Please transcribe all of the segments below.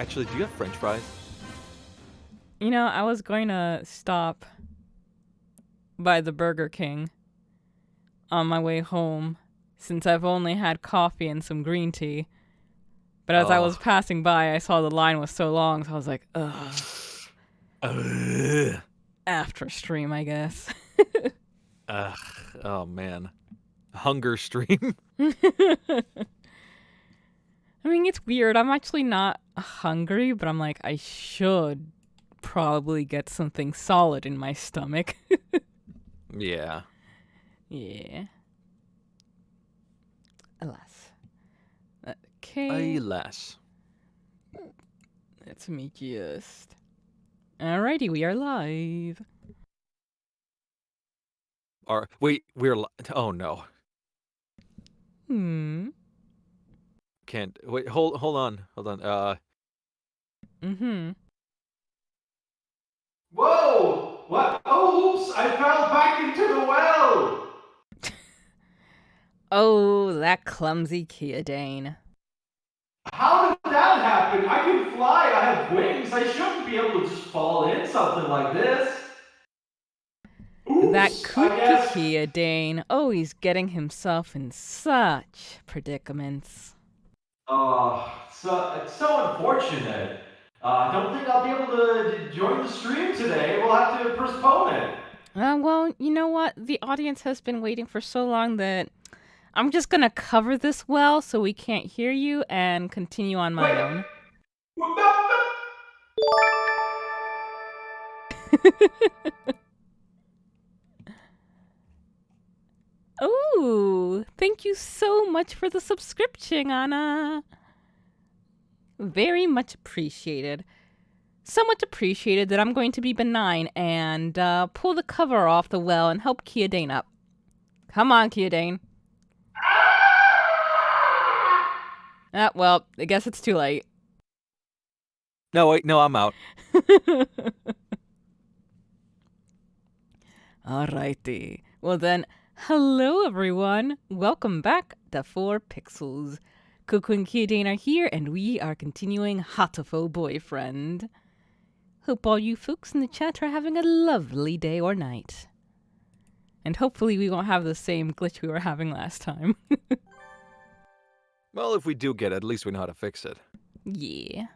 Actually, do you have French fries? You know, I was going to stop by the Burger King on my way home since I've only had coffee and some green tea. But as I was Oh. passing by, I saw the line was so long, so I was like, ugh. Ugh. After stream, I guess. Ugh. Oh, man. Hunger stream. I mean, it's weird. I'm actually not hungry, but I'm like, I should probably get something solid in my stomach. Yeah. Yeah. Alas. Okay. Alas. Let me just. Alrighty, we are live. Wait, oh no. Hmm. Can't wait, hold on. Mm-hmm. Whoa! What? Oh, oops! I fell back into the well! Oh, that clumsy Keodane. How did that happen? I can fly, I have wings, I shouldn't be able to just fall in something like this. Oops, That I kooky guess. Keodane. Oh, he's getting himself in such predicaments. Oh, it's so unfortunate. I don't think I'll be able to join the stream today. We'll have to postpone it. Well, you know what? The audience has been waiting for so long that I'm just gonna cover this well so we can't hear you and continue on my Wait. own. Oh, thank you so much for the subscription, Anna. Very much appreciated. So much appreciated that I'm going to be benign and pull the cover off the well and help Keodane up. Come on, Keodane. Well, I guess it's too late. No, wait, no, I'm out. Alrighty. Well then, hello everyone. Welcome back to 4 Pixels. Coco and Keodane are here and we are continuing Hatoful Boyfriend. Hope all you folks in the chat are having a lovely day or night. And hopefully we won't have the same glitch we were having last time. Well, if we do get it, at least we know how to fix it. Yeah.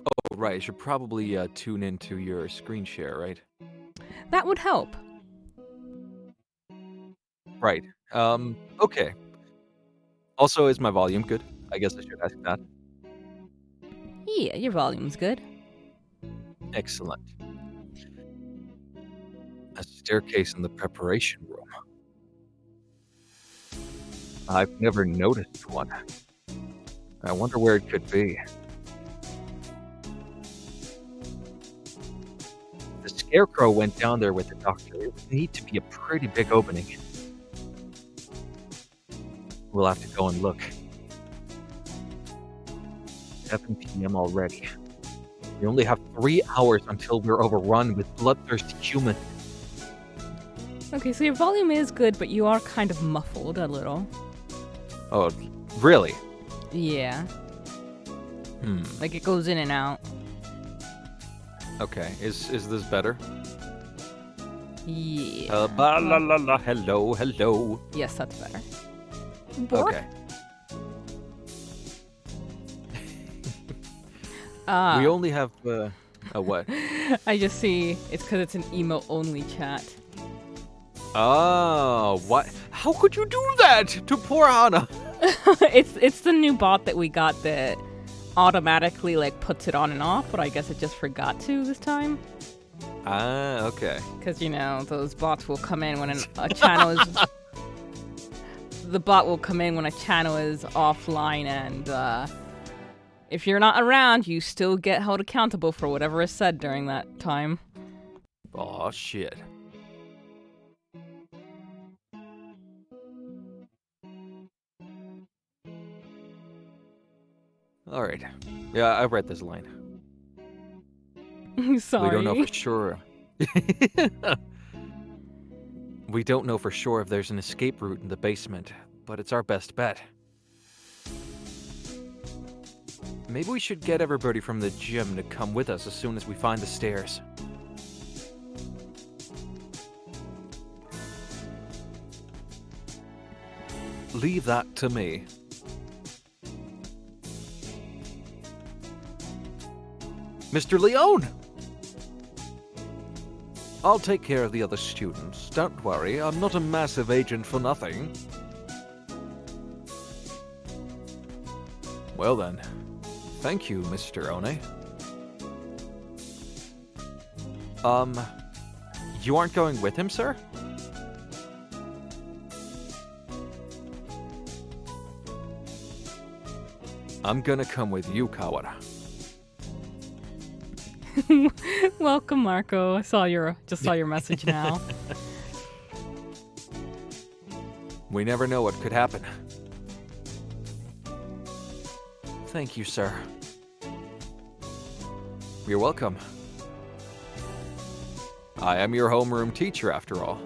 Oh, right, I should probably tune into your screen share, right? That would help. Right. Okay. Also, is my volume good? I guess I should ask that. Yeah, your volume's good. Excellent. A staircase in the preparation room. I've never noticed one. I wonder where it could be. The scarecrow went down there with the doctor. It would need to be a pretty big opening. We'll have to go and look. 7 p.m. already. We only have 3 hours until we're overrun with bloodthirsty humans. Okay, so your volume is good, but you are kind of muffled a little. Oh, really? Yeah. Hmm. Like it goes in and out. Okay. Is this better? Yeah. La la la. Hello. Yes, that's better. Okay. We only have a what? I just see it's because it's an emo only chat. Oh, what? How could you do that to poor Anna? it's the new bot that we got that automatically like puts it on and off, but I guess it just forgot to this time. Ah, okay. Because you know those bots will come in when a channel is. The bot will come in when a channel is offline, and if you're not around, you still get held accountable for whatever is said during that time. Oh shit. All right. Yeah, I read this line. Sorry. We don't know for sure. We don't know for sure if there's an escape route in the basement, but it's our best bet. Maybe we should get everybody from the gym to come with us as soon as we find the stairs. Leave that to me. Mr. Leone! I'll take care of the other students. Don't worry, I'm not a massive agent for nothing. Well then, thank you, Mr. One. You aren't going with him, sir? I'm gonna come with you, Kawara. Welcome, Marco. I saw your message now. We never know what could happen. Thank you, sir. You're welcome. I am your homeroom teacher, after all.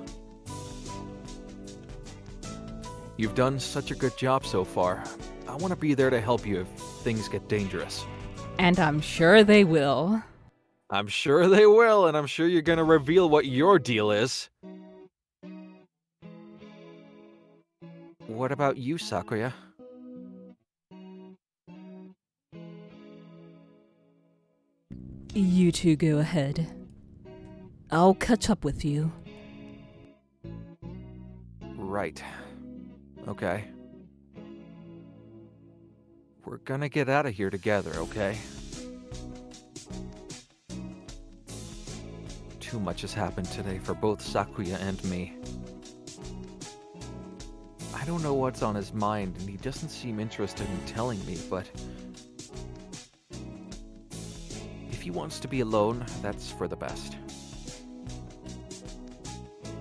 You've done such a good job so far. I want to be there to help you if things get dangerous. And I'm sure they will. I'm sure they will, and I'm sure you're gonna reveal what your deal is. What about you, Sakuya? You two go ahead. I'll catch up with you. Right. Okay. We're gonna get out of here together, okay? Too much has happened today for both Sakuya and me. I don't know what's on his mind, and he doesn't seem interested in telling me, but if he wants to be alone, that's for the best.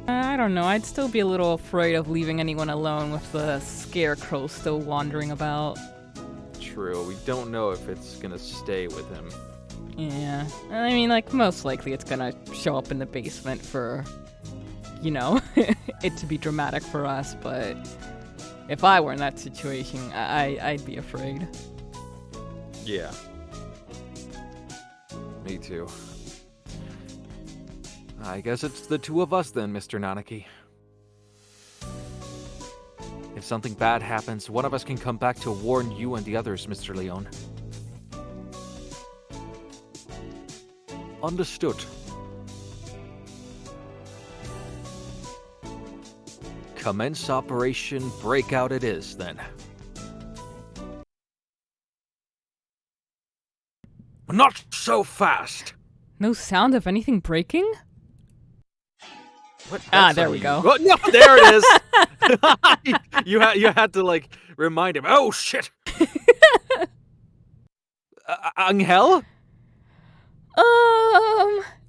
I don't know. I'd still be a little afraid of leaving anyone alone with the scarecrow still wandering about. True, we don't know if it's gonna stay with him. Yeah. I mean, like, most likely it's gonna show up in the basement for, you know, it to be dramatic for us, but if I were in that situation, I'd be afraid. Yeah. Me too. I guess it's the two of us then, Mr. Nanaki. If something bad happens, one of us can come back to warn you and the others, Mr. Leone. Understood. Commence Operation Breakout it is, then. Not so fast! No sound of anything breaking? What? There we go. Oh, no, there it is! you had to, like, remind him. Oh, shit! Angel?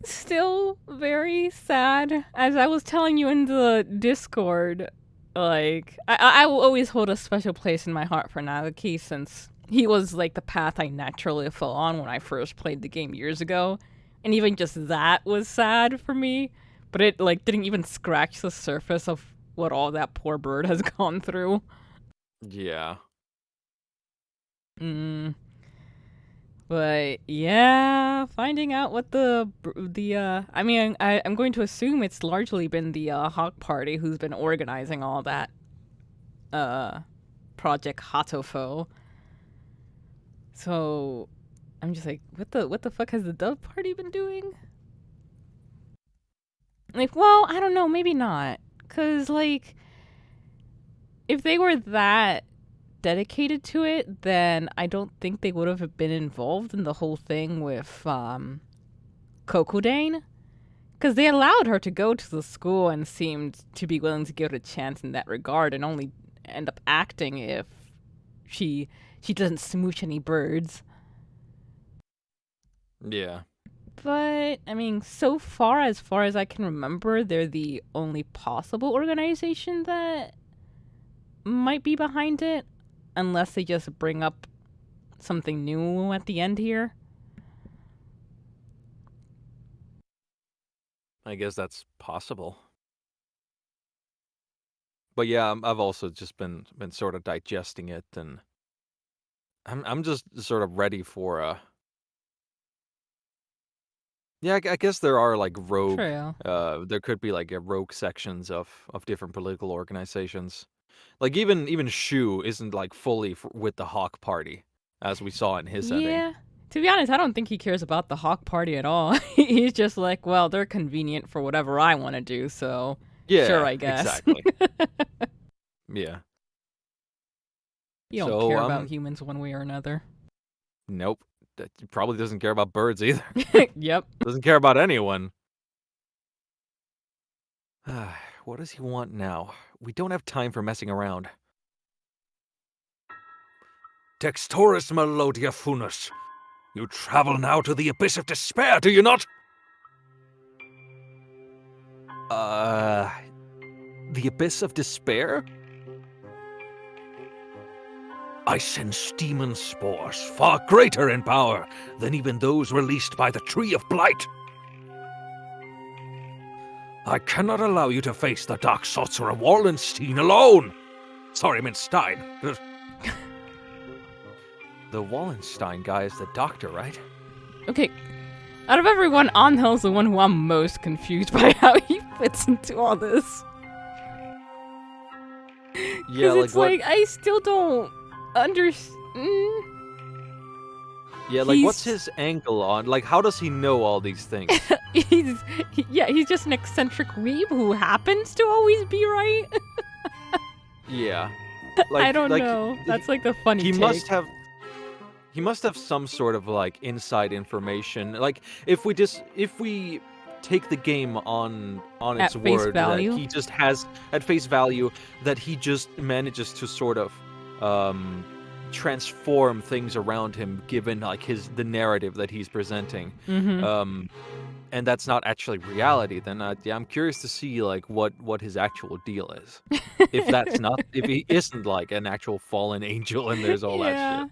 Still very sad. As I was telling you in the Discord, like, I will always hold a special place in my heart for Naoki since he was, like, the path I naturally fell on when I first played the game years ago. And even just that was sad for me. But it, like, didn't even scratch the surface of what all that poor bird has gone through. Yeah. But yeah, finding out what I mean, I'm going to assume it's largely been the Hawk Party who's been organizing all that Project Hatoful. So I'm just like, what the fuck has the Dove Party been doing? Like, well, I don't know, maybe not. 'Cause, like, if they were that dedicated to it, then I don't think they would have been involved in the whole thing with Kokudane. Because they allowed her to go to the school and seemed to be willing to give it a chance in that regard and only end up acting if she doesn't smooch any birds. Yeah. But, I mean, so far as I can remember, they're the only possible organization that might be behind it. Unless they just bring up something new at the end here. I guess that's possible. But yeah, I've also just been sort of digesting it, and I'm just sort of ready for yeah, I guess there are like rogue. True. There could be like rogue sections of different political organizations. Like even Shu isn't like fully with the Hawk Party, as we saw in his ending. Yeah. To be honest, I don't think he cares about the Hawk Party at all. He's just like, well, they're convenient for whatever I want to do, so sure, Yeah, I guess. exactly. Yeah. You don't So care about humans one way or another. nope. That probably doesn't care about birds either. Yep. Doesn't care about anyone. What does he want now? We don't have time for messing around. Textoris Melodia Funus. You travel now to the abyss of despair, do you not? The abyss of despair? I sense demon spores far greater in power than even those released by the Tree of Blight. I cannot allow you to face the dark sorcerer Wallenstein alone. Sorry, I meant Stein. The Wallenstein guy is the doctor, right? Okay. Out of everyone, Angel's the one who I'm most confused by how he fits into all this. Yeah, It's what? like, I still don't understand. Yeah, like what's his angle on? Like, how does he know all these things? he's just an eccentric weeb who happens to always be right. Yeah. I don't know. That's like the funny He take. must have some sort of like inside information. Like if we take the game on its At face word value? that he just has at face value, that he just manages to sort of transform things around him given like the narrative that he's presenting. Mm-hmm. And that's not actually reality, then yeah, I'm curious to see like what his actual deal is. If he isn't like an actual fallen angel and there's all that shit.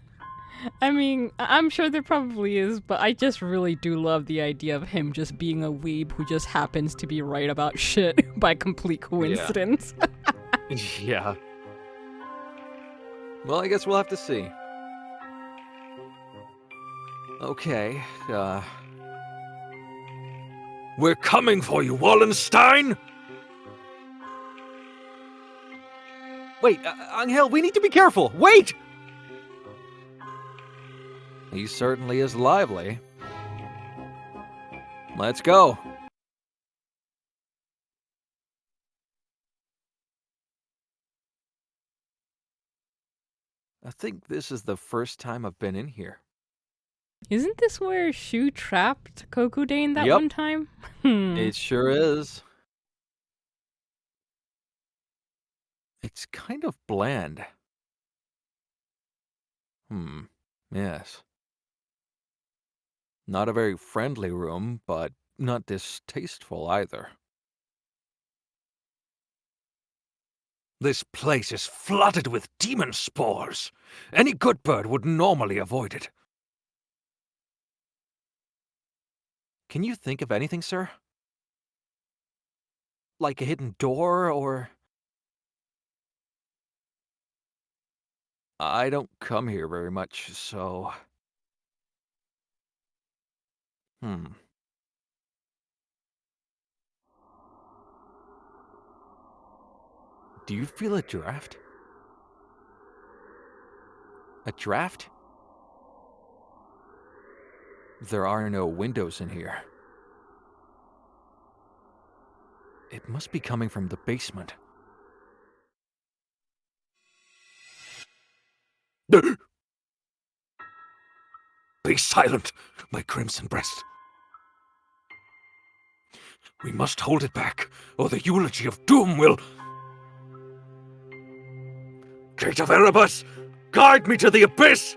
I mean, I'm sure there probably is, but I just really do love the idea of him just being a weeb who just happens to be right about shit by complete coincidence. Yeah. Well, I guess we'll have to see. Okay, we're coming for you, Wallenstein! Wait, Angel, we need to be careful! Wait! He certainly is lively. Let's go. I think this is the first time I've been in here. Isn't this where Shu trapped Kokudane that Yep. one time? It sure is. It's kind of bland. Yes. Not a very friendly room, but not distasteful either. This place is flooded with demon spores. Any good bird would normally avoid it. Can you think of anything, sir? Like a hidden door, or... I don't come here very much, so... Do you feel a draft? A draft? There are no windows in here. It must be coming from the basement. Be silent, my crimson breast. We must hold it back, or the eulogy of doom will... Gate of Erebus, guide me to the abyss!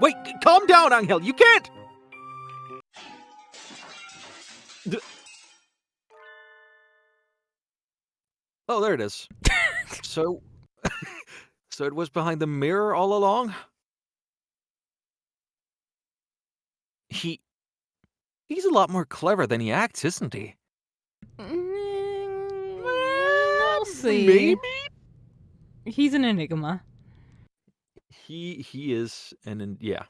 Wait, calm down, Angel, you can't! Oh, there it is. So... so it was behind the mirror all along? He's a lot more clever than he acts, isn't he? see. Maybe? He's an enigma. He is yeah.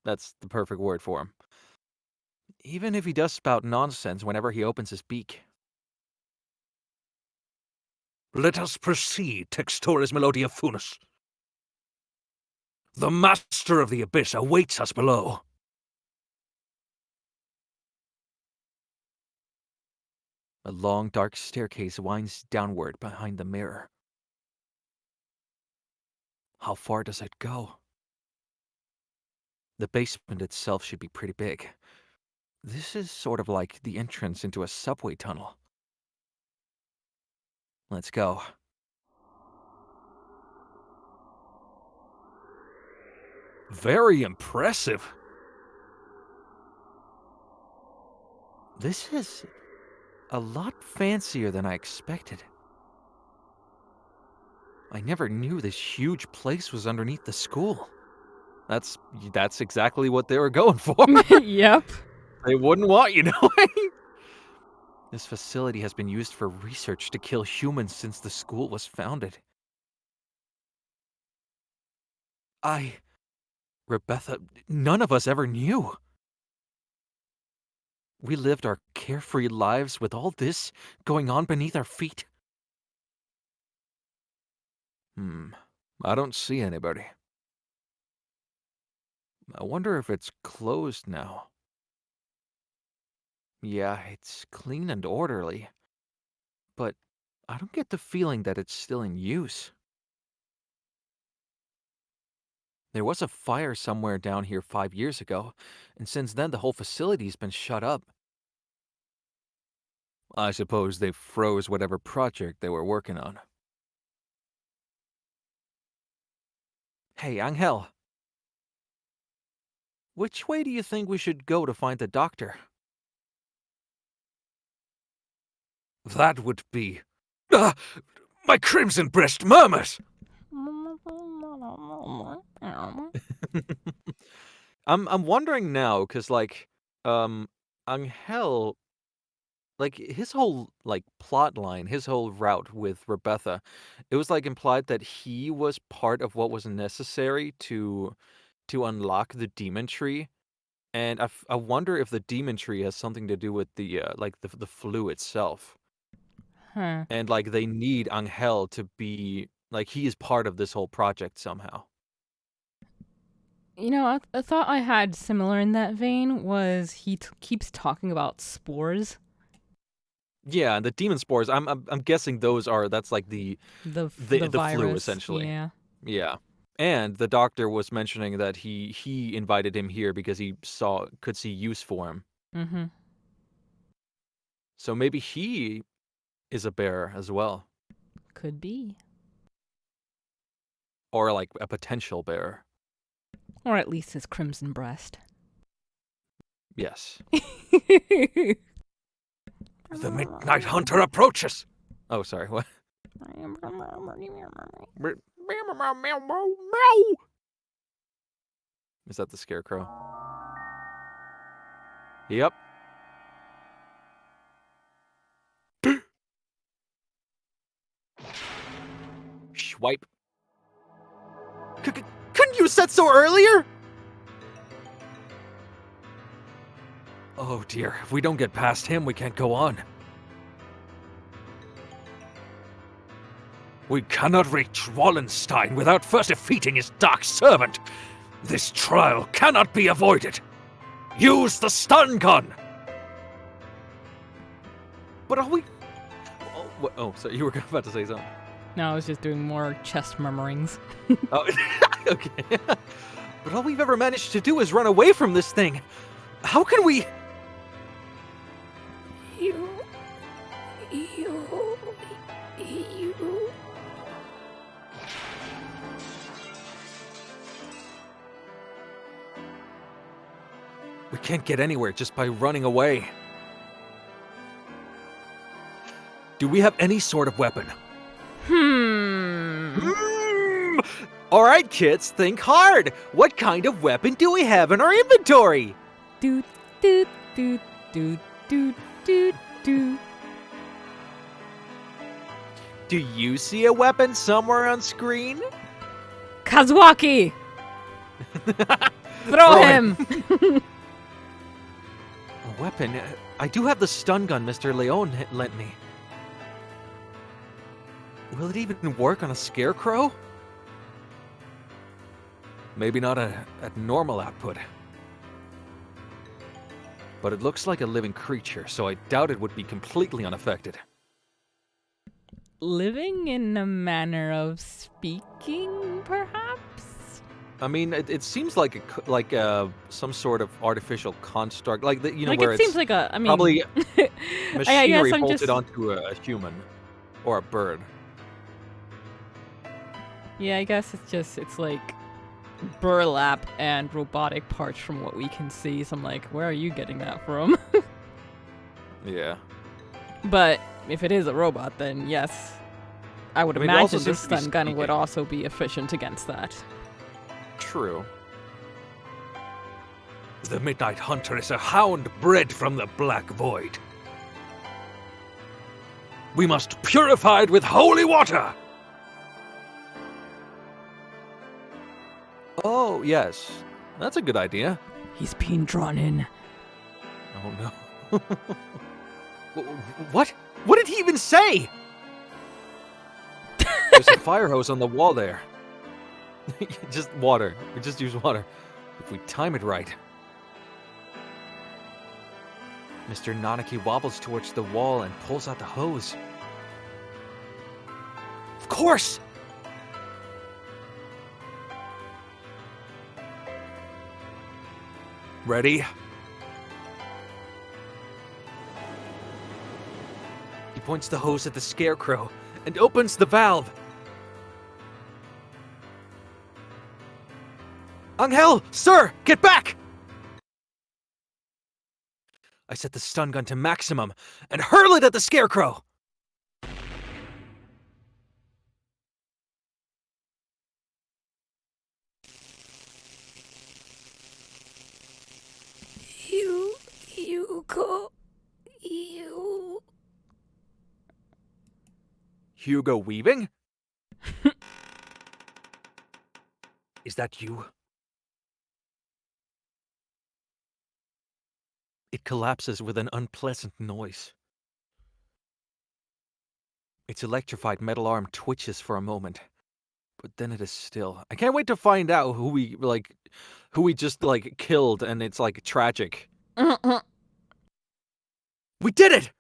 That's the perfect word for him. Even if he does spout nonsense whenever he opens his beak. Let us proceed, Textores Melodia Funus. The master of the abyss awaits us below. A long, dark staircase winds downward behind the mirror. How far does it go? The basement itself should be pretty big. This is sort of like the entrance into a subway tunnel. Let's go. Very impressive. This is a lot fancier than I expected. I never knew this huge place was underneath the school. That's exactly what they were going for. Yep. They wouldn't want you knowing. This facility has been used for research to kill humans since the school was founded. Rebecca, none of us ever knew. We lived our carefree lives with all this going on beneath our feet. I don't see anybody. I wonder if it's closed now. Yeah, it's clean and orderly. But I don't get the feeling that it's still in use. There was a fire somewhere down here 5 years ago, and since then the whole facility's been shut up. I suppose they froze whatever project they were working on. Hey, Angel. Which way do you think we should go to find the doctor? That would be... my crimson breast murmurs! I'm wondering now, because, like, Angel, like, his whole, like, plot line, his whole route with Rebecca, it was, like, implied that he was part of what was necessary to unlock the demon tree. And I wonder if the demon tree has something to do with the, like, the flu itself. Huh. And, like, they need Angel to be, like, he is part of this whole project somehow. You know, a thought I had similar in that vein was he keeps talking about spores. Yeah, and the demon spores, I'm guessing that's like the The virus, flu, essentially. Yeah. Yeah. And the doctor was mentioning that he invited him here because he could see use for him. Mm-hmm. So maybe he is a bear as well. Could be. Or like a potential bear. Or at least his crimson breast. Yes. The Midnight Hunter approaches! Oh, sorry, what? Is that the scarecrow? Yep. Swipe. Couldn't you said so earlier? Oh dear, if we don't get past him, we can't go on. We cannot reach Wallenstein without first defeating his dark servant. This trial cannot be avoided. Use the stun gun! But are we... Oh, so you were about to say something. No, I was just doing more chest murmurings. Oh, okay. But all we've ever managed to do is run away from this thing. How can we... You. We can't get anywhere just by running away. Do we have any sort of weapon? All right, kids, think hard. What kind of weapon do we have in our inventory? Doot, doot, doot, doot, doot, doot, doot. Do you see a weapon somewhere on screen? Kazuaki! Throw him! A weapon? I do have the stun gun Mr. Leon lent me. Will it even work on a scarecrow? Maybe not at normal output. But it looks like a living creature, so I doubt it would be completely unaffected. Living in a manner of speaking, perhaps? I mean, it seems like some sort of artificial construct, like Like where it it's seems like a. I mean, probably machinery I'm bolted just. onto a human or a bird. Yeah, I guess it's like burlap and robotic parts from what we can see. So I'm like, where are you getting that from? Yeah. But if it is a robot, then yes, I would I mean, it also imagine this seems to be stun gun would speaking. also be efficient against that. True. The Midnight Hunter is a hound bred from the Black Void. We must purify it with holy water! Oh, yes. That's a good idea. He's being drawn in. Oh, no. What? What did he even say? There's a fire hose on the wall there. Just water. We just use water. If we time it right. Mr. Nanaki wobbles towards the wall and pulls out the hose. Of course! Ready? He points the hose at the scarecrow and opens the valve. Angel! Sir! Get back! I set the stun gun to maximum and hurl it at the scarecrow! Hugo Weaving? Is that you? It collapses with an unpleasant noise. Its electrified metal arm twitches for a moment, but then it is still. I can't wait to find out who we just killed, and it's tragic. We did it!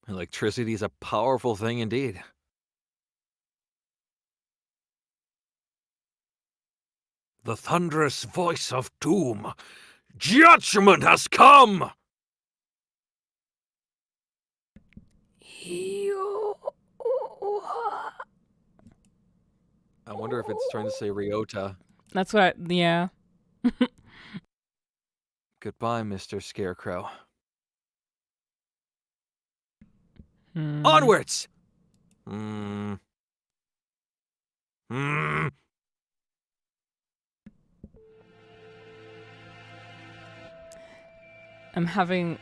Electricity is a powerful thing indeed. The thunderous voice of doom. Judgment has come! I wonder if it's trying to say Ryota. That's what. Yeah. Goodbye, Mr. Scarecrow. Onwards! Hmm. I'm having.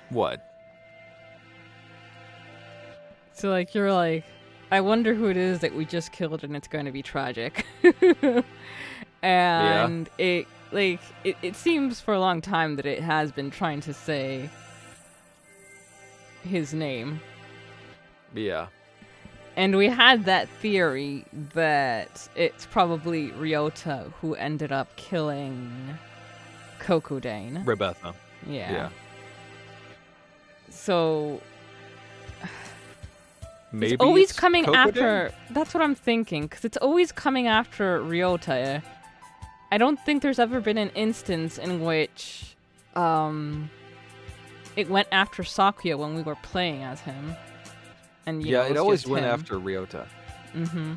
What? So you're like, I wonder who it is that we just killed, and it's going to be tragic. And it seems for a long time that it has been trying to say his name. Yeah. And we had that theory that it's probably Ryota who ended up killing Kokudane. Rebecca. Yeah. So Maybe it's always it's coming Kokudane? after. That's what I'm thinking, because it's always coming after Ryota. I don't think there's ever been an instance in which it went after Sakuya when we were playing as him. And Yeah, it was always just went him. after Ryota. Mm-hmm.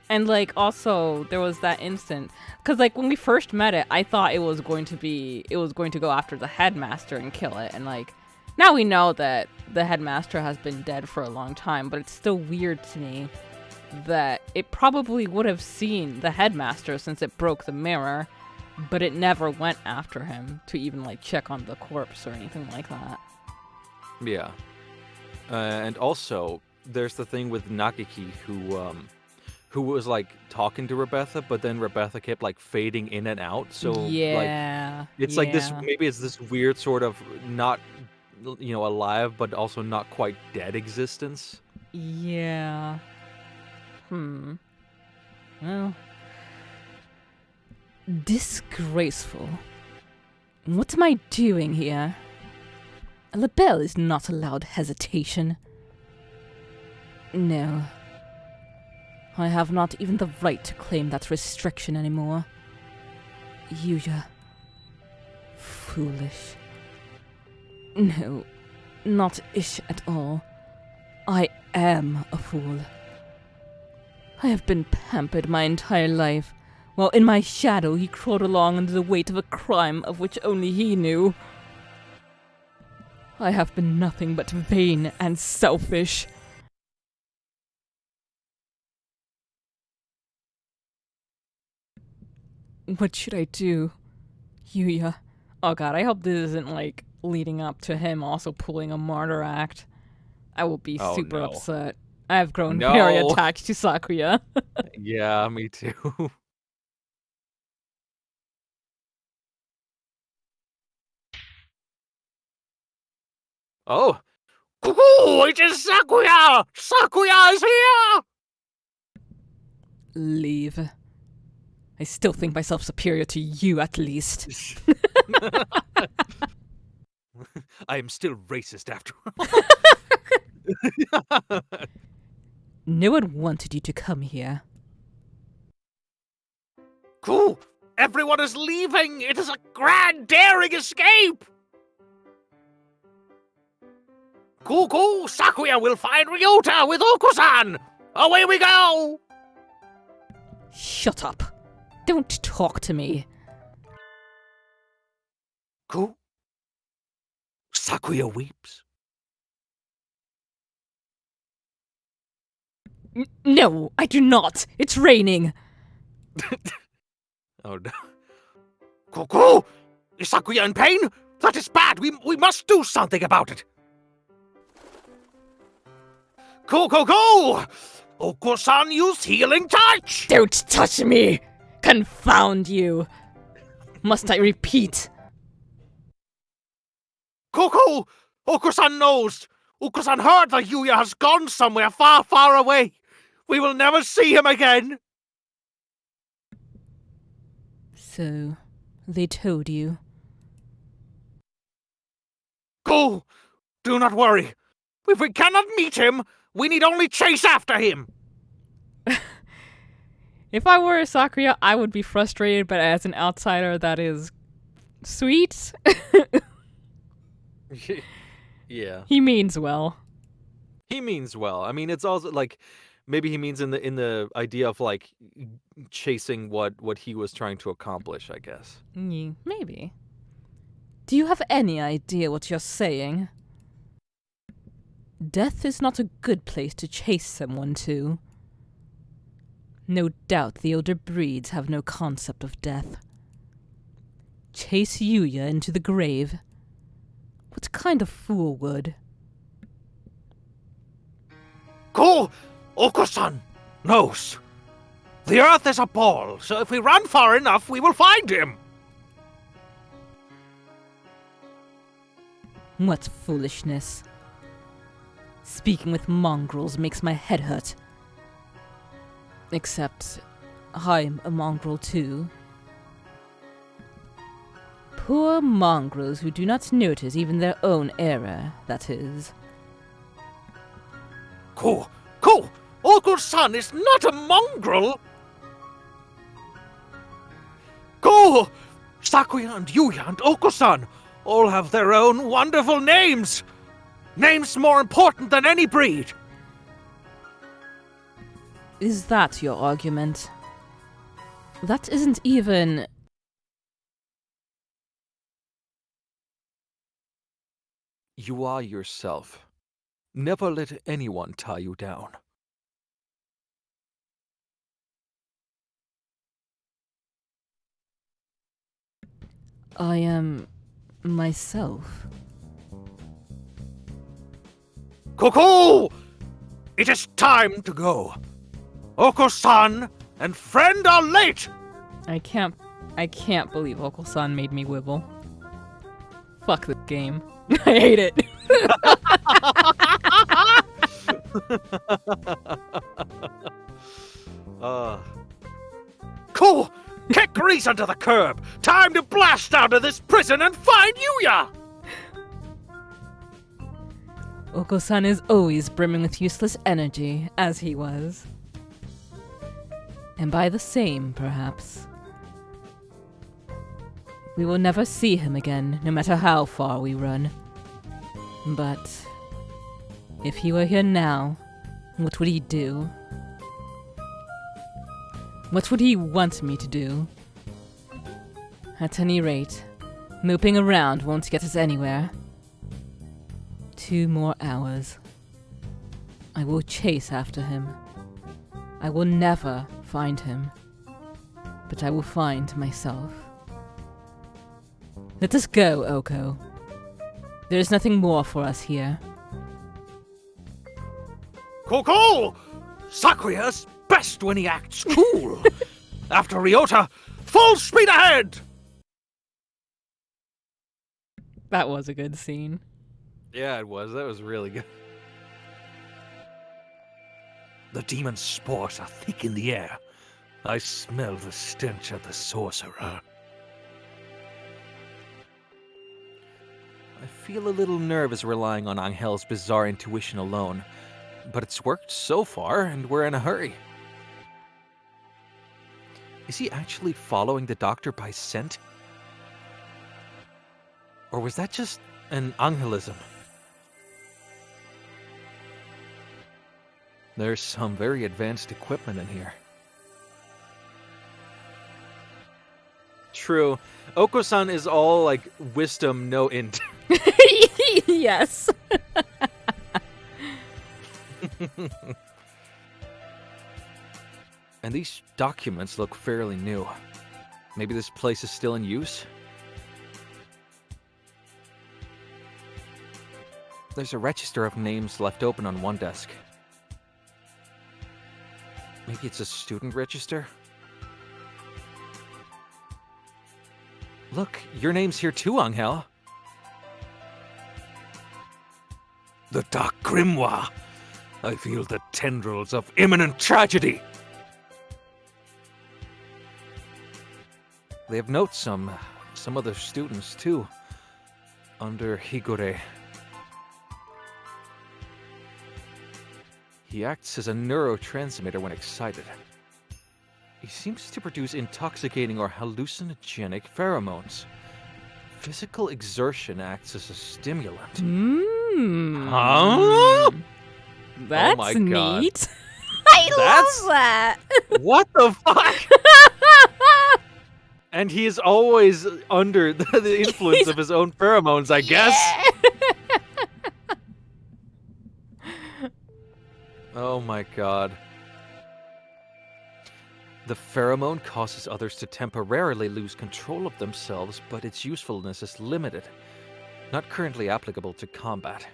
And also there was that instant, because when we first met it, I thought it was going to go after the headmaster and kill it, and now we know that the headmaster has been dead for a long time, but it's still weird to me that it probably would have seen the headmaster since it broke the mirror, but it never went after him to even like check on the corpse or anything like that. Yeah. And also, there's the thing with Nakiki who was like talking to Rebecca, but then Rebecca kept like fading in and out. So like Yeah. it's like this, maybe it's this weird sort of not, alive, but also not quite dead existence. Yeah. Well. Disgraceful. What am I doing here? A label is not allowed hesitation. No. I have not even the right to claim that restriction anymore. Yuya. Foolish. No, not ish at all. I am a fool. I have been pampered my entire life, while in my shadow he crawled along under the weight of a crime of which only he knew. I have been nothing but vain and selfish. What should I do? Yuya. Oh god, I hope this isn't like leading up to him also pulling a martyr act. I will be Oh, super no. upset. I have grown very No. attached to Sakuya. Yeah, me too. Oh, Cuckoo! It is Sakuya! Sakuya is here! Leave. I still think myself superior to you, at least. I am still racist after all. No one wanted you to come here. Cool! Everyone is leaving! It is a grand, daring escape! Cool! Sakuya will find Ryota with Okusan! Away we go! Shut up. Don't talk to me. Cool. Sakuya weeps. No, I do not. It's raining. oh no. Cuckoo! Is Sakuya in pain? That is bad! We must do something about it! Go! Okusan used healing touch! Don't touch me! Confound you! Must I repeat? Cuckoo! Okusan knows! Okusan heard that Yuya has gone somewhere far, far away! We will never see him again! So, they told you. Go! Do not worry. If we cannot meet him, we need only chase after him! If I were Sakuya, I would be frustrated, but as an outsider, that is sweet. Yeah. He means well. He means well. I mean, it's also like maybe he means in the idea of like chasing what he was trying to accomplish, I guess. Maybe. Do you have any idea what you're saying? Death is not a good place to chase someone to. No doubt the older breeds have no concept of death. Chase Yuya into the grave? What kind of fool would? Go! Okusan knows. The earth is a ball, so if we run far enough, we will find him! What foolishness. Speaking with mongrels makes my head hurt. Except, I'm a mongrel too. Poor mongrels who do not notice even their own error, that is. Go! Okusan is not a mongrel! Go! Sakuya and Yuya and Okusan all have their own wonderful names! Names more important than any breed! Is that your argument? That isn't even... You are yourself. Never let anyone tie you down. I am myself. Cuckoo! It is time to go. Oko-san and friend are late! I can't believe Uncle-san made me wibble. Fuck the game. I hate it. Cool! Kick grease under the curb! Time to blast out of this prison and find Yuya! Oko-san is always brimming with useless energy, as he was. And by the same, perhaps. We will never see him again, no matter how far we run. But if he were here now, what would he do? What would he want me to do? At any rate, moping around won't get us anywhere. 2 more hours. I will chase after him. I will never find him. But I will find myself. Let us go, Oko. There is nothing more for us here. Cuckoo! Sakuya's best when he acts cool. After Ryota, full speed ahead! That was a good scene. Yeah, it was. That was really good. The demon spores are thick in the air. I smell the stench of the sorcerer. I feel a little nervous relying on Angel's bizarre intuition alone, but it's worked so far, and we're in a hurry. Is he actually following the doctor by scent? Or was that just an Angelism? There's some very advanced equipment in here. True. Oko-san is all, like, wisdom, no int. Yes. And these documents look fairly new. Maybe this place is still in use? There's a register of names left open on one desk. Maybe it's a student register? Look, your name's here too, Angel. The Dark Grimoire. I feel the tendrils of imminent tragedy. They have notes some other students too. Under Higure. He acts as a neurotransmitter when excited. He seems to produce intoxicating or hallucinogenic pheromones. Physical exertion acts as a stimulant. Huh? That's my God. neat. I love that. What the fuck? And he is always under the influence of his own pheromones, I guess. Oh my God. The pheromone causes others to temporarily lose control of themselves, but its usefulness is limited. Not currently applicable to combat.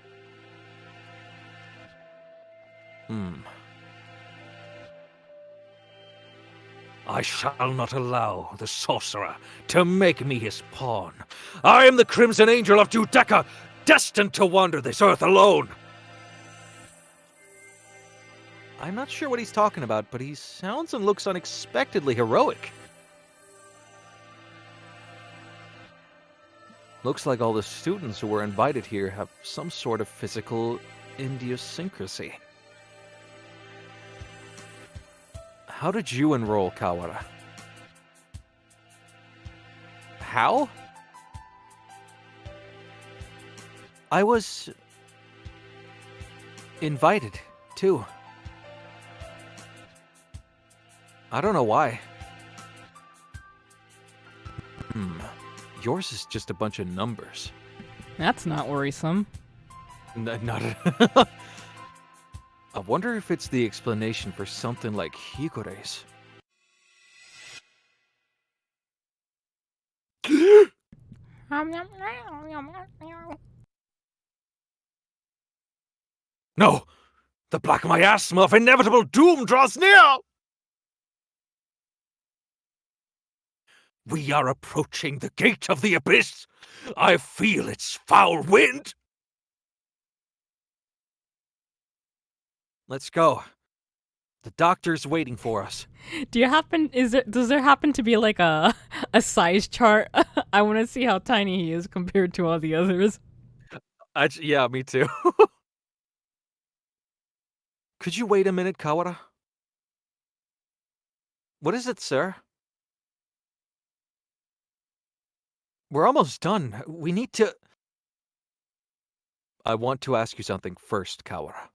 I shall not allow the sorcerer to make me his pawn. I am the Crimson Angel of Judecca, destined to wander this earth alone. I'm not sure what he's talking about, but he sounds and looks unexpectedly heroic. Looks like all the students who were invited here have some sort of physical idiosyncrasy. How did you enroll, Kawara? How? I was invited, too. I don't know why. Yours is just a bunch of numbers. That's not worrisome. Not. I wonder if it's the explanation for something like Higure's. No! The black of my ass smell of inevitable doom draws near! We are approaching the gate of the abyss! I feel its foul wind! Let's go. The doctor's waiting for us. Does there happen to be like a size chart? I want to see how tiny he is compared to all the others. Yeah, me too. Could you wait a minute, Kawara? What is it, sir? We're almost done. We need to... I want to ask you something first, Kawara.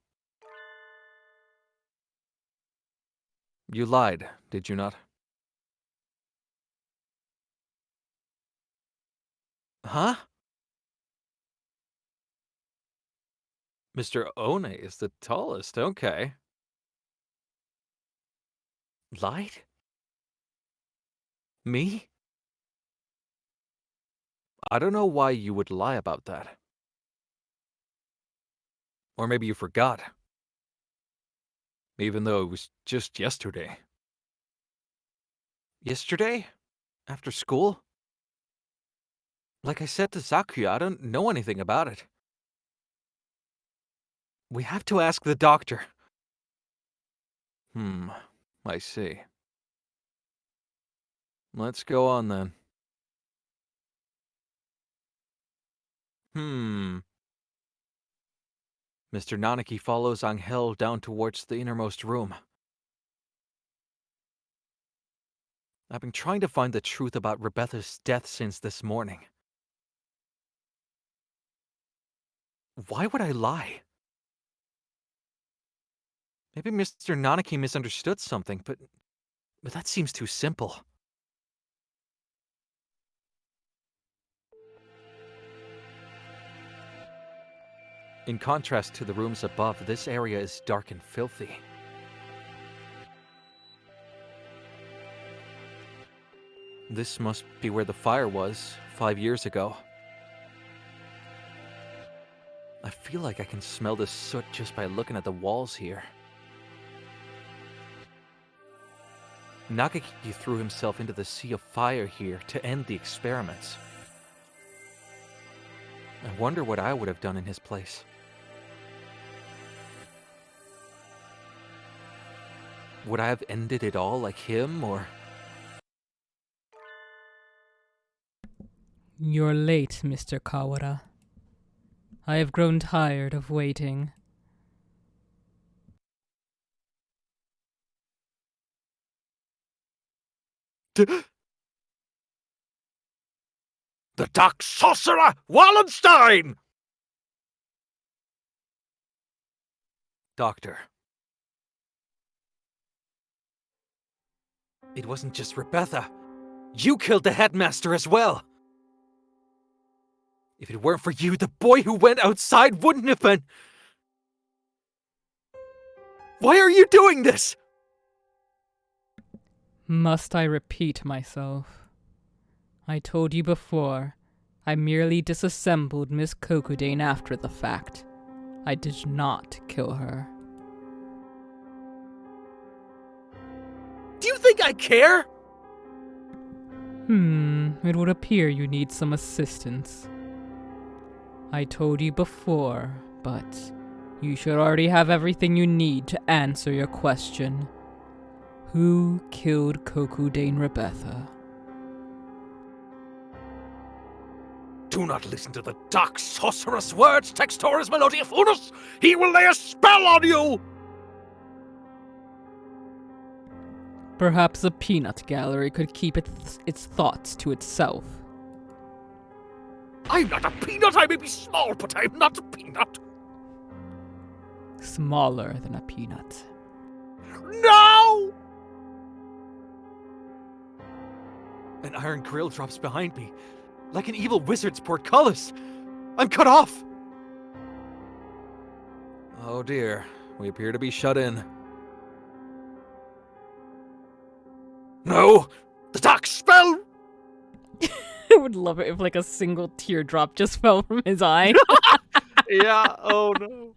You lied, did you not? Huh? Mr. One is the tallest, okay. Lied? Me? I don't know why you would lie about that. Or maybe you forgot. Even though it was just yesterday. Yesterday? After school? Like I said to Sakuya, I don't know anything about it. We have to ask the doctor. I see. Let's go on then. Mr. Nanaki follows Angel down towards the innermost room. I've been trying to find the truth about Rebecca's death since this morning. Why would I lie? Maybe Mr. Nanaki misunderstood something, but that seems too simple. In contrast to the rooms above, this area is dark and filthy. This must be where the fire was 5 years ago. I feel like I can smell the soot just by looking at the walls here. Nakaki threw himself into the sea of fire here to end the experiments. I wonder what I would have done in his place. Would I have ended it all like him, or... You're late, Mr. Kawara. I have grown tired of waiting. The Dark Sorcerer Wallenstein! Doctor. It wasn't just Rebecca. You killed the headmaster as well. If it weren't for you, the boy who went outside wouldn't have been... Why are you doing this? Must I repeat myself? I told you before, I merely disassembled Miss Kokudane after the fact. I did not kill her. Do you think I care? It would appear you need some assistance. I told you before, but you should already have everything you need to answer your question. Who killed Kokudane Rebecca? Do not listen to the Dark Sorcerer's words, Textoris Melodiophonus! He will lay a spell on you! Perhaps a peanut gallery could keep its thoughts to itself. I'm not a peanut! I may be small, but I'm not a peanut! Smaller than a peanut. No! An iron grill drops behind me, like an evil wizard's portcullis. I'm cut off! Oh dear, we appear to be shut in. No! The dark spell! would love it if like a single teardrop just fell from his eye. Yeah, oh no.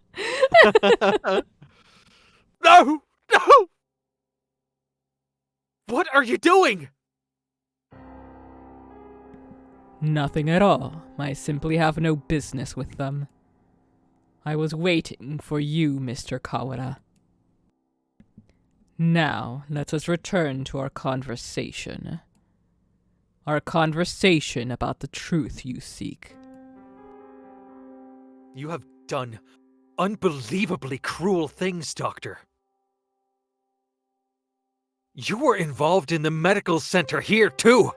No! No! What are you doing? Nothing at all. I simply have no business with them. I was waiting for you, Mr. Kawara. Now, let us return to our conversation. Our conversation about the truth you seek. You have done unbelievably cruel things, Doctor. You were involved in the medical center here, too.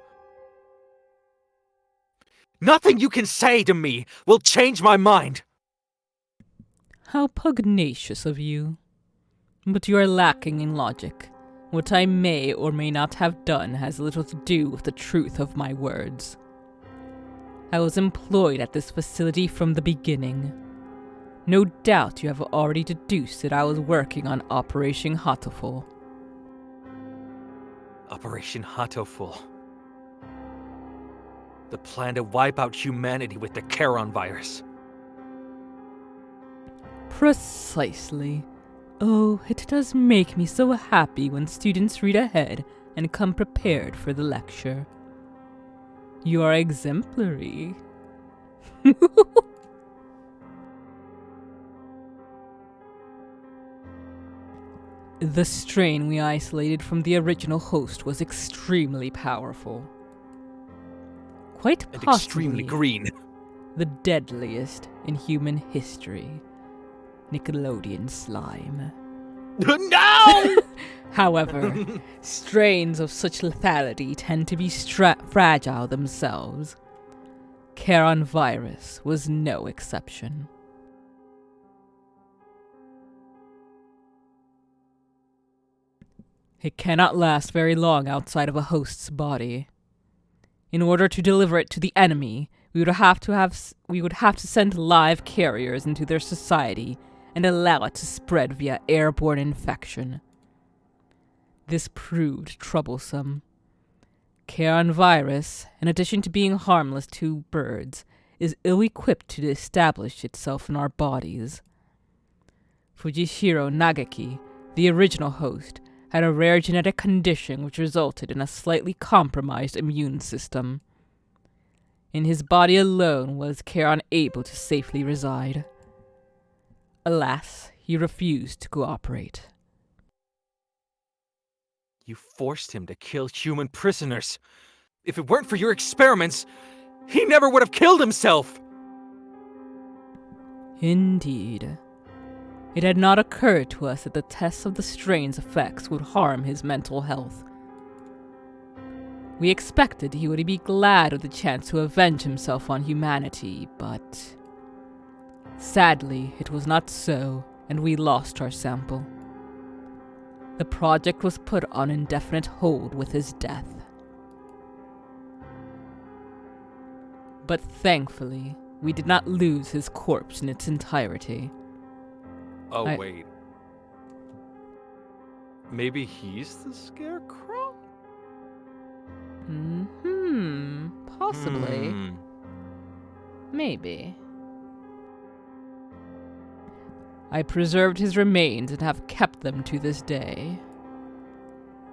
Nothing you can say to me will change my mind. How pugnacious of you. But you are lacking in logic. What I may or may not have done has little to do with the truth of my words. I was employed at this facility from the beginning. No doubt you have already deduced that I was working on Operation Hatoful. Operation Hatoful. The plan to wipe out humanity with the Charon virus. Precisely. Oh, it does make me so happy when students read ahead and come prepared for the lecture. You are exemplary. The strain we isolated from the original host was extremely powerful. Quite And possibly extremely green. the deadliest in human history. Nickelodeon slime. No! However, strains of such lethality tend to be fragile themselves. Charon virus was no exception. It cannot last very long outside of a host's body. In order to deliver it to the enemy, we would have to send live carriers into their society and allow it to spread via airborne infection. This proved troublesome. Charon virus, in addition to being harmless to birds, is ill-equipped to establish itself in our bodies. Fujishiro Nagaki, the original host, had a rare genetic condition which resulted in a slightly compromised immune system. In his body alone was Charon able to safely reside. Alas, he refused to cooperate. You forced him to kill human prisoners. If it weren't for your experiments, he never would have killed himself! Indeed. It had not occurred to us that the tests of the strain's effects would harm his mental health. We expected he would be glad of the chance to avenge himself on humanity, but sadly, it was not so, and we lost our sample. The project was put on indefinite hold with his death. But thankfully, we did not lose his corpse in its entirety. Oh, wait. Maybe he's the scarecrow? Possibly. Maybe. I preserved his remains and have kept them to this day.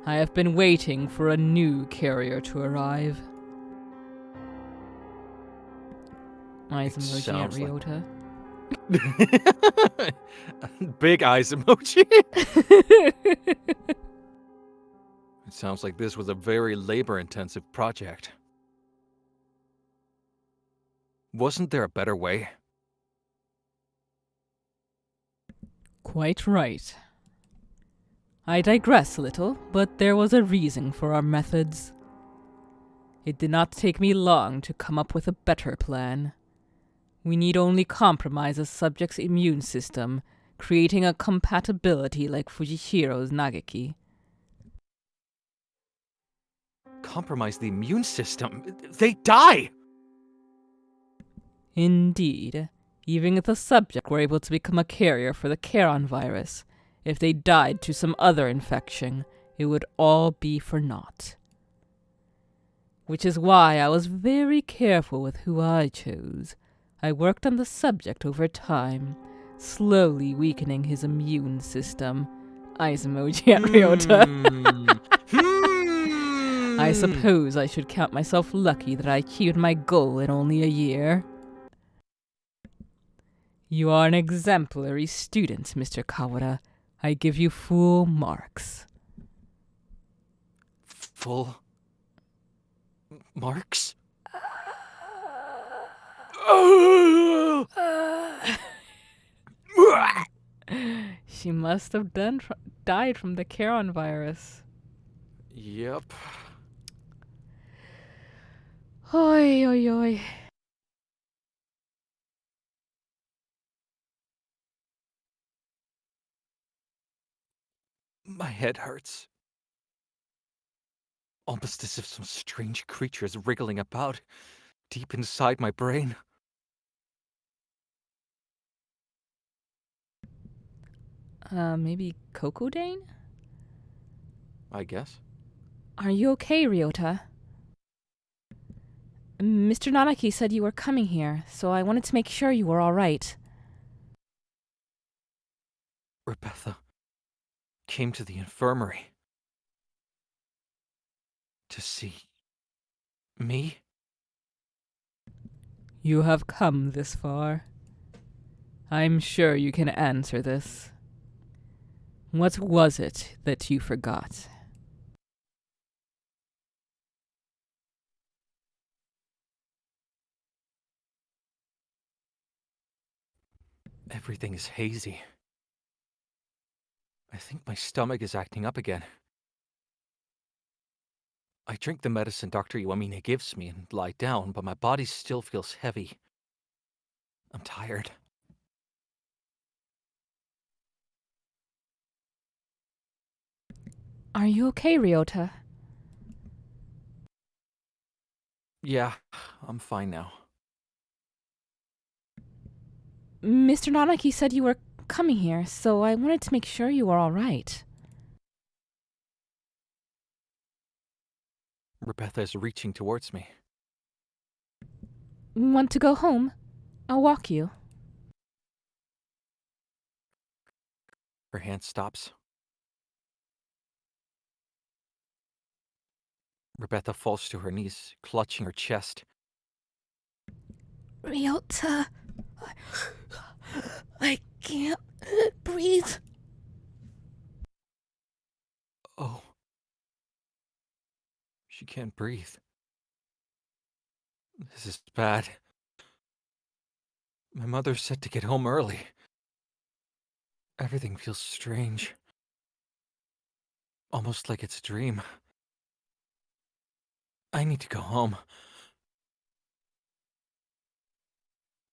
I have been waiting for a new carrier to arrive. Eyes emoji at sounds like- Ryota. Big eyes emoji. It sounds like this was a very labor-intensive project. Wasn't there a better way? Quite right. I digress a little, but there was a reason for our methods. It did not take me long to come up with a better plan. We need only compromise a subject's immune system, creating a compatibility like Fujishiro's Nagaki. Compromise the immune system? They die! Indeed. Even if the subject were able to become a carrier for the Charon virus, if they died to some other infection, it would all be for naught. which is why I was very careful with who I chose. I worked on the subject over time, slowly weakening his immune system. Eyes emoji at Ryota. I suppose I should count myself lucky that I achieved my goal in only a year. You are an exemplary student, Mr. Kawara. I give you full marks. Full marks? She must have died from the Charon virus. Yep. Oi, oi, oi. My head hurts. Almost as if some strange creature is wriggling about deep inside my brain. Maybe Kokodane? I guess. Are you okay, Ryota? Mr. Nanaki said you were coming here, so I wanted to make sure you were all right. Rebecca came to the infirmary to see me? You have come this far. I'm sure you can answer this. What was it that you forgot? Everything is hazy. I think my stomach is acting up again. I drink the medicine Dr. Iwamine gives me and lie down, but my body still feels heavy. I'm tired. Are you okay, Ryota? Yeah, I'm fine now. Mr. Nanaki said you were coming here, so I wanted to make sure you were all right. Rebecca is reaching towards me. Want to go home? I'll walk you. Her hand stops. Rebecca falls to her knees, clutching her chest. Ryota, I can't breathe. Oh. She can't breathe. This is bad. My mother said to get home early. Everything feels strange. Almost like it's a dream. I need to go home.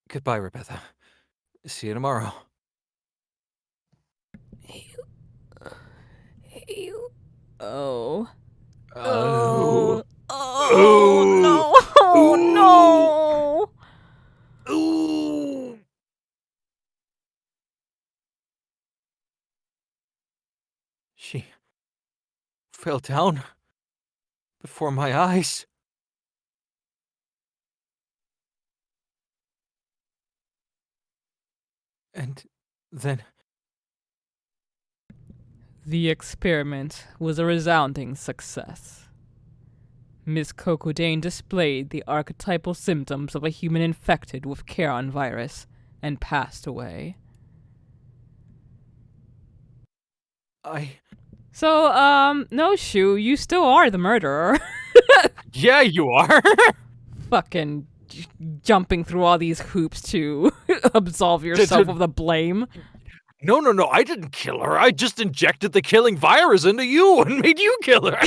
Goodbye, Rebecca. See you tomorrow. Oh. Oh. Oh, no. Oh, no. Ooh. She fell down before my eyes. And then The experiment was a resounding success. Miss Kokodane displayed the archetypal symptoms of a human infected with Charon virus and passed away. No, Shu, you still are the murderer. Yeah, you are. Fucking jumping through all these hoops to absolve yourself of the blame. No, I didn't kill her. I just injected the killing virus into you and made you kill her.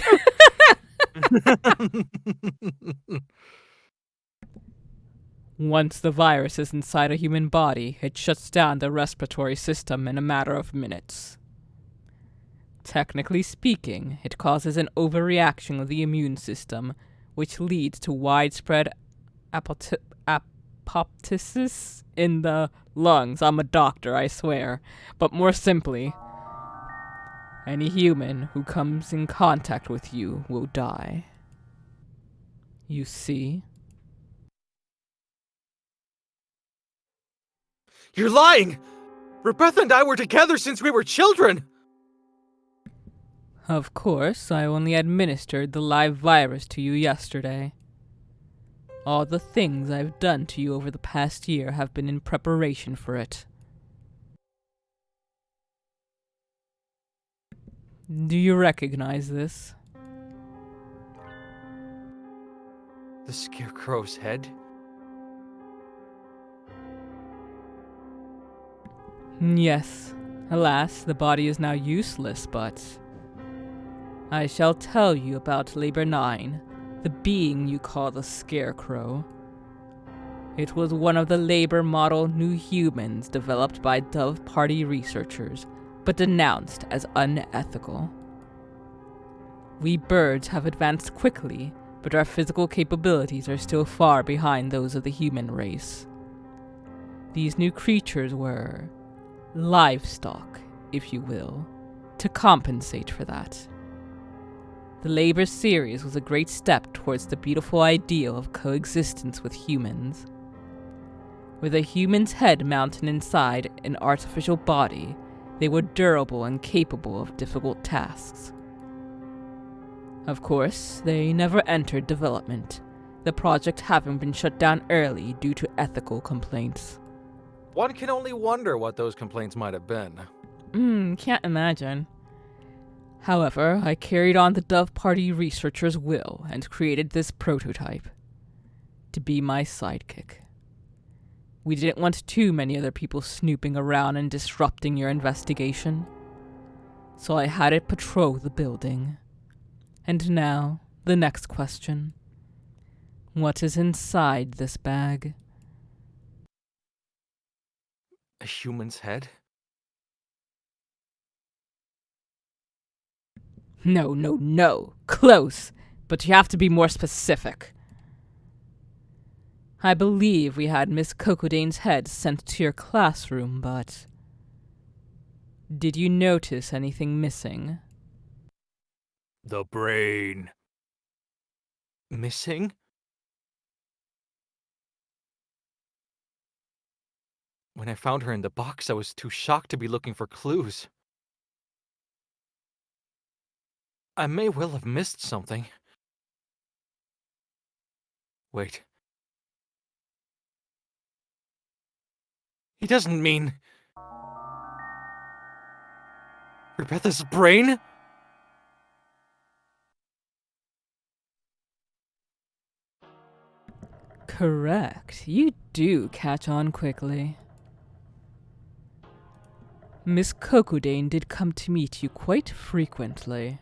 Once the virus is inside a human body, it shuts down the respiratory system in a matter of minutes. Technically speaking, it causes an overreaction of the immune system, which leads to widespread apoptosis in the lungs. I'm a doctor, I swear. But more simply, any human who comes in contact with you will die. You see? You're lying! Rebecca and I were together since we were children! Of course, I only administered the live virus to you yesterday. All the things I've done to you over the past year have been in preparation for it. Do you recognize this? The scarecrow's head? Yes. Alas, the body is now useless, but I shall tell you about Labor 9, the being you call the Scarecrow. It was one of the Labor model new humans developed by Dove Party researchers, but denounced as unethical. We birds have advanced quickly, but our physical capabilities are still far behind those of the human race. These new creatures were livestock, if you will, to compensate for that. The Labor series was a great step towards the beautiful ideal of coexistence with humans. With a human's head mounted inside an artificial body, they were durable and capable of difficult tasks. Of course, they never entered development, the project having been shut down early due to ethical complaints. One can only wonder what those complaints might have been. Can't imagine. However, I carried on the Dove Party researchers' will and created this prototype to be my sidekick. We didn't want too many other people snooping around and disrupting your investigation, so I had it patrol the building. And now, the next question. What is inside this bag? A human's head? No. Close, but you have to be more specific. I believe we had Miss Cocodane's head sent to your classroom, but did you notice anything missing? The brain. Missing? When I found her in the box, I was too shocked to be looking for clues. I may well have missed something. Wait. He doesn't mean... Rebecca's brain? Correct. You do catch on quickly. Miss Cocodane did come to meet you quite frequently.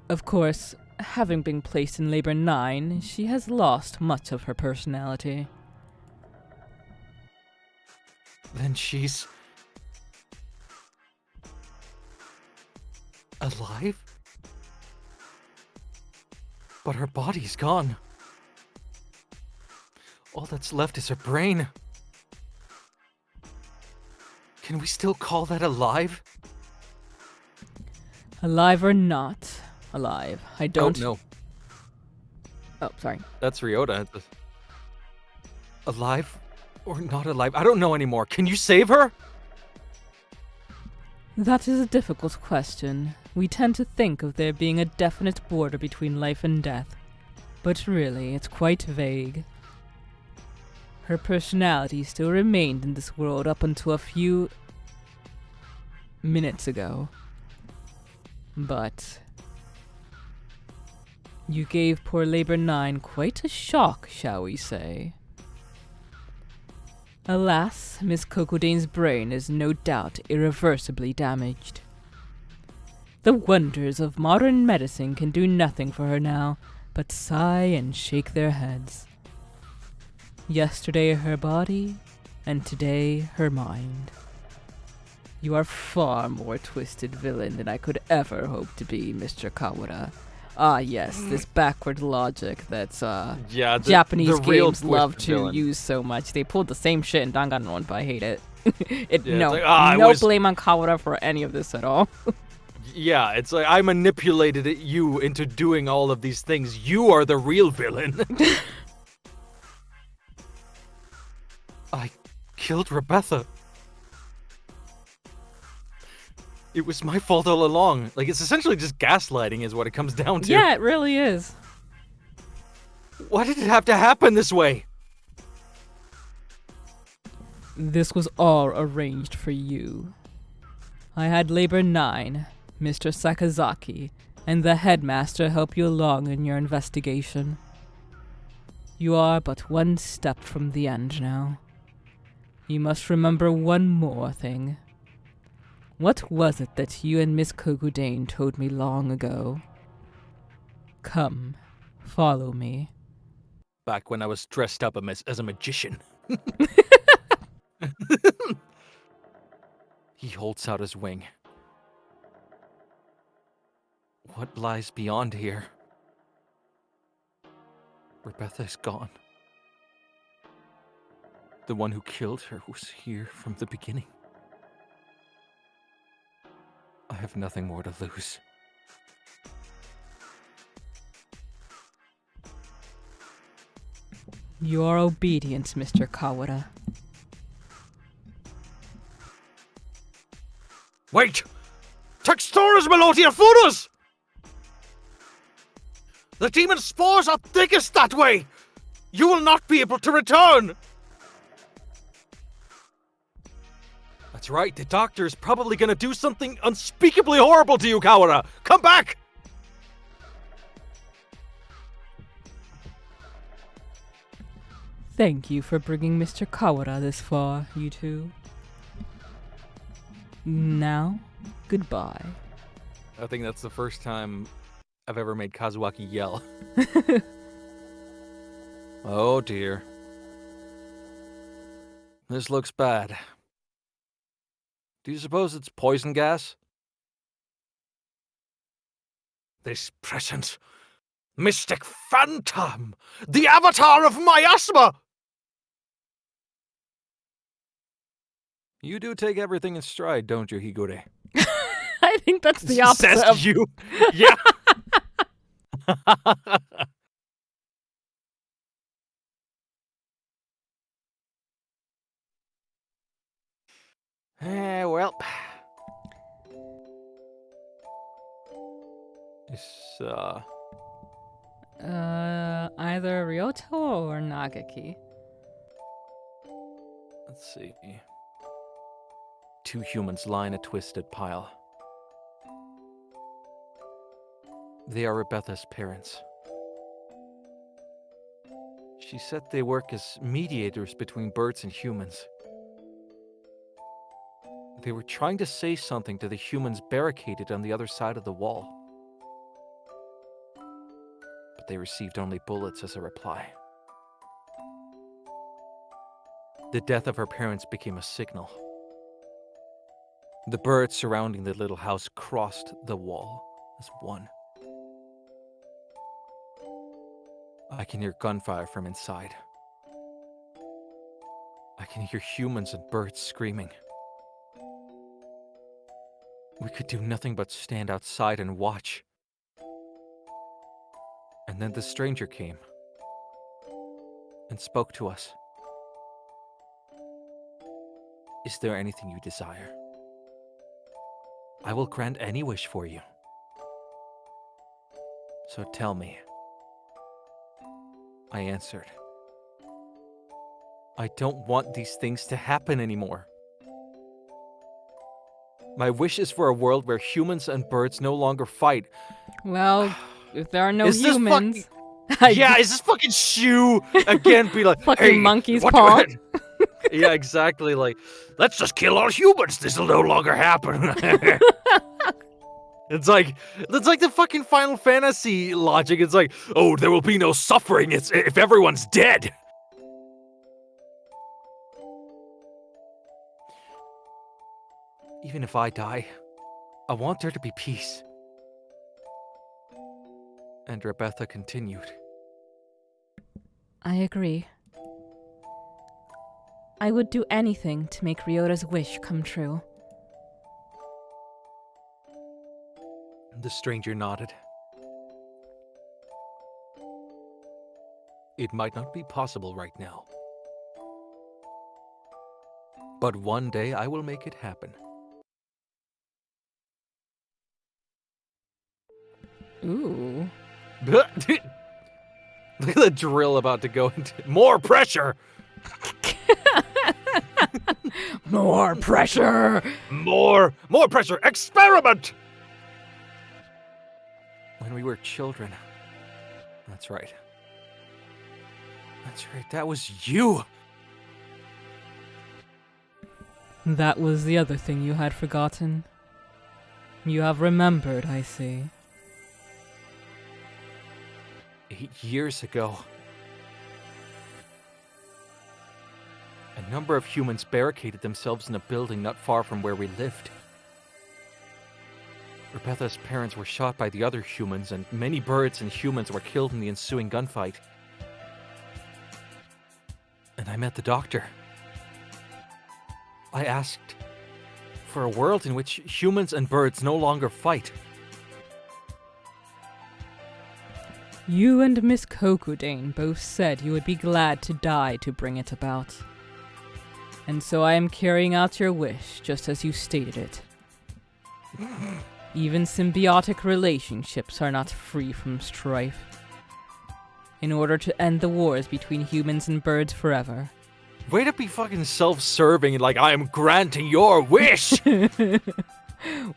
Of course, having been placed in Labor 9, she has lost much of her personality. Then she's... alive? But her body's gone. All that's left is her brain. Can we still call that alive? Alive or not alive, I don't... Oh, no. Oh, sorry. That's Ryota. Alive or not alive? I don't know anymore. Can you save her? That is a difficult question. We tend to think of there being a definite border between life and death, but really, it's quite vague. Her personality still remained in this world up until a few minutes ago. But you gave poor Labor 9 quite a shock, shall we say. Alas, Miss Cocodane's brain is no doubt irreversibly damaged. The wonders of modern medicine can do nothing for her now but sigh and shake their heads. Yesterday her body, and today her mind. You are far more twisted villain than I could ever hope to be, Mr. Kawara. Ah yes, this backward logic that's Yeah, Japanese the real games love twisted to villain. use so much. They pulled the same shit in Danganronpa, I hate it. Yeah, it's no, like, I no was- blame on Kawara for any of this at all. Yeah, it's like I manipulated you into doing all of these things. You are the real villain. I killed Rebecca. It was my fault all along. Like, it's essentially just gaslighting is what it comes down to. Yeah, it really is. Why did it have to happen this way? This was all arranged for you. I had Labor 9, Mr. Sakazaki, and the headmaster help you along in your investigation. You are but one step from the end now. You must remember one more thing. What was it that you and Miss Kokudane told me long ago? Come, follow me. Back when I was dressed up as a magician. He holds out his wing. What lies beyond here? Rebecca is gone. The one who killed her was here from the beginning. I have nothing more to lose. You are obedient, Mr. Kawada. Wait! Texturas Melodia Furus! The demon spores are thickest that way! You will not be able to return! That's right, the doctor is probably gonna do something unspeakably horrible to you, Kawara! Come back! Thank you for bringing Mr. Kawada this far, you two. Now, goodbye. I think that's the first time I've ever made Kazuaki yell. Oh dear. This looks bad. Do you suppose it's poison gas? This presence, mystic phantom, the avatar of miasma! You do take everything in stride, don't you, Higure? I think that's the opposite Says of you. Yeah. Well. It's, either Ryoto or Nagaki. let's see. Two humans lie in a twisted pile. They are Rebecca's parents. She said they work as mediators between birds and humans. They were trying to say something to the humans barricaded on the other side of the wall. But they received only bullets as a reply. The death of her parents became a signal. The birds surrounding the little house crossed the wall as one. I can hear gunfire from inside. I can hear humans and birds screaming. We could do nothing but stand outside and watch. And then the stranger came and spoke to us. Is there anything you desire? I will grant any wish for you. So tell me. I answered. I don't want these things to happen anymore. My wish is for a world where humans and birds no longer fight. Well, if there are no Is this humans... Yeah, is this fucking shoe again be like, Fucking hey, monkey's what paw. Yeah, exactly. Like, Let's just kill all humans, this'll no longer happen. it's like the fucking Final Fantasy logic. It's like, Oh, there will be no suffering if everyone's dead. even if I die, I want there to be peace. And Rebecca continued. I agree. I would do anything to make Ryota's wish come true. The stranger nodded. It might not be possible right now. But one day I will make it happen. Ooh. Look at the drill about to go into. More pressure! More pressure! More pressure! Experiment! When we were children. That's right. That's right, that was you! That was the other thing you had forgotten. You have remembered, I see. 8 years ago. A number of humans barricaded themselves in a building not far from where we lived. Rebecca's parents were shot by the other humans, and many birds and humans were killed in the ensuing gunfight. And I met the doctor. I asked for a world in which humans and birds no longer fight. You and Miss Kokudane both said you would be glad to die to bring it about. And so I am carrying out your wish, just as you stated it. Even symbiotic relationships are not free from strife. In order to end the wars between humans and birds forever. Way to be fucking self-serving and like, I am granting your wish!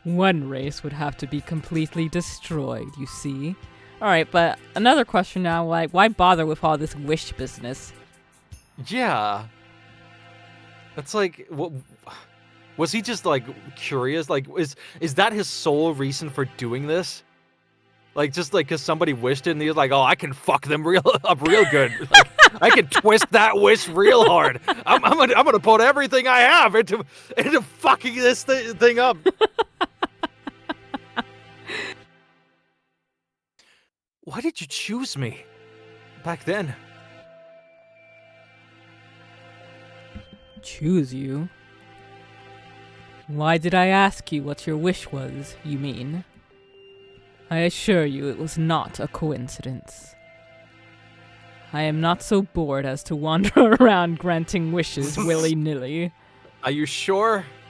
One race would have to be completely destroyed, you see. Alright, but another question now, like, why bother with all this wish business? Yeah. That's like, what, was he just like curious? Like, is that his sole reason for doing this? Like, just like because somebody wished it and he was like, oh, I can fuck them up real good. Like, I can twist that wish real hard. I'm gonna put everything I have into fucking this thing up. Why did you choose me back then? Choose you? Why did I ask you what your wish was, you mean? I assure you it was not a coincidence. I am not so bored as to wander around granting wishes willy-nilly. Are you sure?